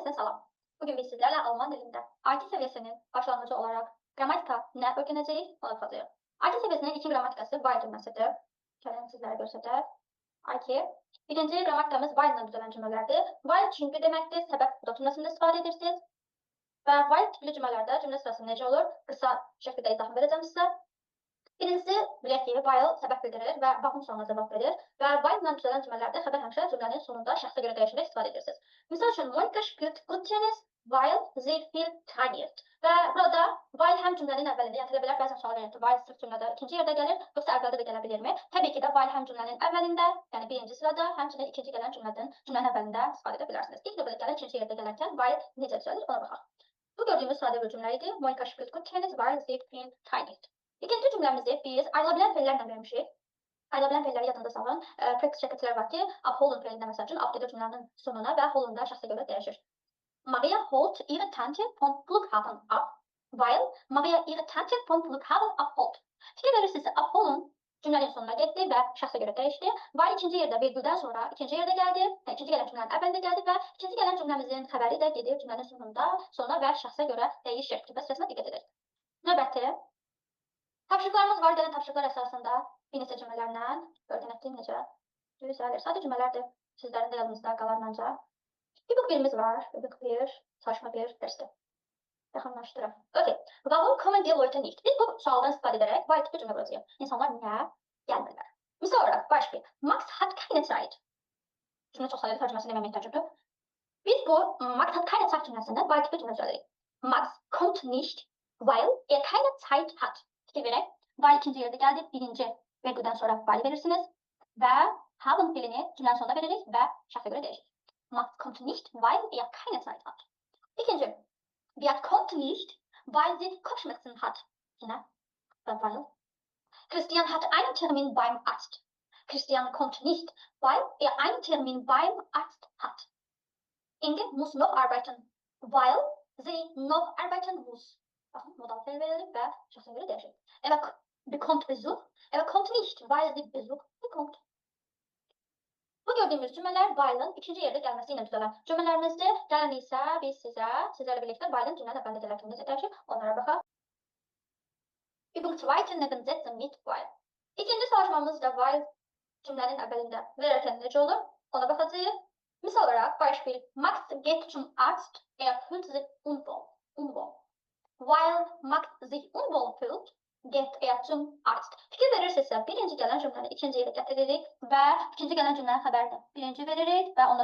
Herkese selam. Bugün biz sizlerle Alman dilinde IT seviyesinin başlangıcı olarak gramatika ne öğreneceğiz onu yapacağız. IT seviyesinin iki gramatikası while cümlesidir. Gəlin sizlərə göstərək. IT. Birinci gramatikamız while ilə düzələn cümlələrdir. While çünki deməkdir, səbəb buda cümləsində istifadə edirsiniz. Və while tipli cümlələrdə cümlə sırası necə olur? Qısa şəkildə izah verəcəm sizə. Birincisi, bilək ki, while səbəb bildirir və baxım sonuna cavab verir və while ilə düzələn cümlələrdə xəbər həmişə cümlənin sonunda şəxsə görə dəyişərək istifadə edirsiniz. Misal üçün, Monika spielt gut Tennis while sie viel trainiert. Və burada while həm cümlənin əvvəlində, yəni tələbələr bəzən sual verir ki, while sırf cümlədə ikinci yerdə gəlir, yoxsa əvvəldə də gələ bilirmi? Təbii ki də while həm cümlənin əvvəlində, yəni birinci sırada, həmçinin ikinci gələn cümlənin əvvəlində istifadə edə bilərsiniz. İlk növbədə gələn ikinci yerdə gələrkən while necə düzəlir ona baxaq. Bu gördüyümüz sadə bir cümlə idi. Monika spielt gut Tennis while sie viel trainiert. İkinci cümləmizi biz ayrılabilen feillərlə vermişik. Ayrılabilen feilləri yadında salın. Practice şəkillər var ki, upholen feilində məsəl üçün up gedir cümlənin sonuna və holen da şəxsə görə dəyişir. Maria holt ihre Tante vom Flughafen ab, weil Maria ihre Tante vom Flughafen abholt. Fikir verirsinizsə, upholen cümlənin sonuna getdi və şəxsə görə dəyişdi. While ikinci yerdə virgüldən sonra ikinci yerdə gəldi, ikinci gələn cümlənin əvvəlində gəldi və ikinci gələn cümləmizin xəbəri də gedir cümlənin sonuna və şəxsə görə dəyişir. Cümlə sırasına diqqət edək. Növbəti tapşırıqlarımız var. Gəlin tapşırıqlar əsasında bir neçə cümlələrlə öyrənək necə düzəlir. Sadə cümlələrdir. Sizlərin də yadınızda qalar məncə. İbuk birimiz var. İbuk bir, saçma bir dərsdir. Yaxınlaşdırım. Okay. Warum kommen die Leute nicht? Biz bu sualdan istifadə edərək why tipli cümlə quracağıq. İnsanlar niyə gəlmirlər? Misal olaraq, beispiel. Max hat keine Zeit. Cümlə çox sadə, tərcüməsini deməmək təəccübdür. Biz bu Max hat keine Zeit cümləsində why tipli cümlə düzəlirik. Max kommt nicht, weil er keine Zeit hat. Fikir verək. While ikinci yerdə gəldi. Birinci vergüldən sonra while verirsiniz və haben fiilini cümlənin sonunda veririk və şəxsə görə dəyişir. Max kommt nicht, weil er keine Zeit hat. İkinci. Beat kommt nicht, weil sie Kopfschmerzen hat. Yine weil. Christian hat einen Termin beim Arzt. Christian kommt nicht, weil er einen Termin beim Arzt hat. Inge muss noch arbeiten, weil sie noch arbeiten muss. Bakın, modal feil verilir və şəxsə görə dəyişir. Er bekommt Besuch. Er kommt nicht, weil sie Besuch bekommt. Bu gördüyümüz cümlələr while'ın ikinci yerdə gəlməsi ilə düzələn cümlələrimizdir. Gəlin isə biz sizlərlə birlikdə while'ın cümlənin əvvəlində gələrkən necə dəyişir, onlara baxaq. Übung zweite Nebensätze mit while. İkinci çalışmamız da while cümlənin əvvəlində verərkən necə olur, ona baxacağıq. Misal olarak Beispiel. Max geht zum Arzt, er fühlt sich unwohl. While Max sich unwohl fühlt, geht er zum Arzt. Fikir verirsinizsə, birinci gələn cümləni ikinci yerə gətiririk və ikinci gələn cümlənin xəbərini birinci veririk və ondan